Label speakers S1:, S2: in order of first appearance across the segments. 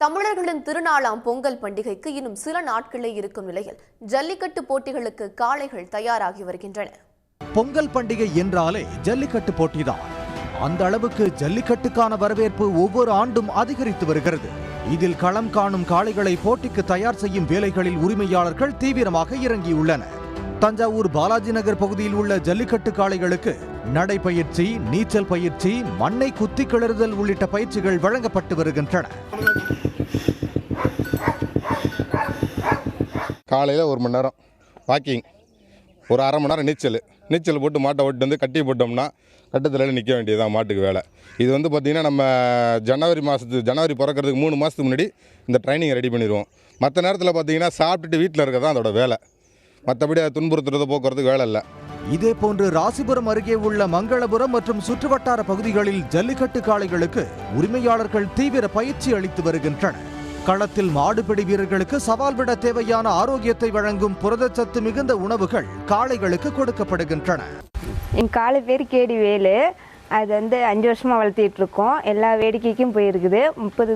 S1: தமிழர்களின் திருநாளாம் பொங்கல் பண்டிகைக்கு இன்னும் சில நாட்களே இருக்கும் நிலையில் ஜல்லிக்கட்டு போட்டிகளுக்கு காளைகள் தயாராகி வருகின்றன.
S2: பொங்கல் பண்டிகை என்றாலே ஜல்லிக்கட்டு போட்டிதான். அந்த அளவுக்கு ஜல்லிக்கட்டுக்கான வரவேற்பு ஒவ்வொரு ஆண்டும் அதிகரித்து வருகிறது. இதில் களம் காணும் காளைகளை போட்டிக்கு தயார் செய்யும் வேலைகளில் உரிமையாளர்கள் தீவிரமாக இறங்கியுள்ளனர். தஞ்சாவூர் பாலாஜி நகர் பகுதியில் உள்ள ஜல்லிக்கட்டு காளைகளுக்கு நடைப்பயிற்சி, நீச்சல் பயிற்சி, மண்ணை குத்தி கிளறுதல் உள்ளிட்ட பயிற்சிகள் வழங்கப்பட்டு வருகின்றன.
S3: காலையில் 1 மணி நேரம் வாக்கிங், ஒரு அரை மணி நேரம் நீச்சல் போட்டு மாட்டை ஓட்டு வந்து கட்டி போட்டோம்னா கட்டத்தில் நிற்க வேண்டியதுதான் மாட்டுக்கு வேலை. இது வந்து பார்த்திங்கன்னா நம்ம ஜனவரி பிறக்கிறதுக்கு 3 மாதத்துக்கு முன்னாடி இந்த ட்ரைனிங் ரெடி பண்ணிடுவோம். மற்ற நேரத்தில் பார்த்திங்கன்னா சாப்பிட்டுட்டு வீட்டில் இருக்க தான் அதோட வேலை, மற்றபடி அதை துன்புறுத்துறதை போக்குறதுக்கு வேலை இல்லை.
S2: இதே போன்று ராசிபுரம் அருகே உள்ள மங்களபுரம் மற்றும் சுற்றுவட்டார பகுதிகளில் ஜல்லிக்கட்டு காளைகளுக்கு உரிமையாளர்கள் தீவிர பயிற்சி அளித்து வருகின்றனர். களத்தில் மாடுபிடி வீரர்களுக்கு சவால் விட தேவையான ஆரோக்கியத்தை வழங்கும் புரதச்சத்து மிகுந்த உணவுகள் காளைகளுக்கு கொடுக்கப்படுகின்றன.
S4: என் காளை பேர் கேடி வேலு. அது 5 வருஷமாக வளர்த்திட்டு இருக்கோம். எல்லா வேடிக்கைக்கும் போயிருக்குது, 30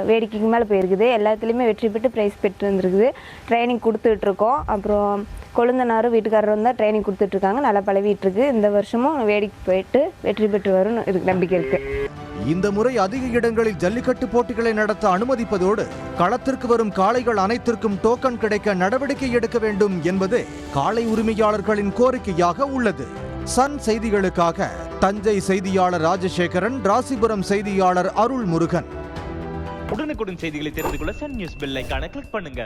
S4: வேடிக்கைக்கு மேலே போயிருக்குது. எல்லாத்துலேயுமே வெற்றி பெற்று ப்ரைஸ் பெற்று வந்துருக்குது. ட்ரைனிங் கொடுத்துட்ருக்கோம். அப்புறம் கொழுந்தனாரும் வீட்டுக்காரரும் தான் ட்ரைனிங் கொடுத்துட்ருக்காங்க. நல்லா பழகிட்டு இருக்கு. இந்த வருஷமும் வேடிக்கை போயிட்டு வெற்றி பெற்று வரும் நம்பிக்கை இருக்கு.
S2: இந்த முறை அதிக இடங்களில் ஜல்லிக்கட்டு போட்டிகளை நடத்த அனுமதிப்பதோடு களத்திற்கு வரும் காளைகள் அனைத்திற்கும் டோக்கன் கிடைக்க நடவடிக்கை எடுக்க வேண்டும் என்பது காளை உரிமையாளர்களின் கோரிக்கையாக உள்ளது. சன் செய்திகளுக்காக தஞ்சை செய்தியாளர் ராஜசேகரன், ராசிபுரம் செய்தியாளர் அருள்முருகன்.
S5: உடனுக்குடன் செய்திகளை தெரிந்து கொள்ள சன் நியூஸ் பெல் ஐகானை கிளிக் பண்ணுங்க.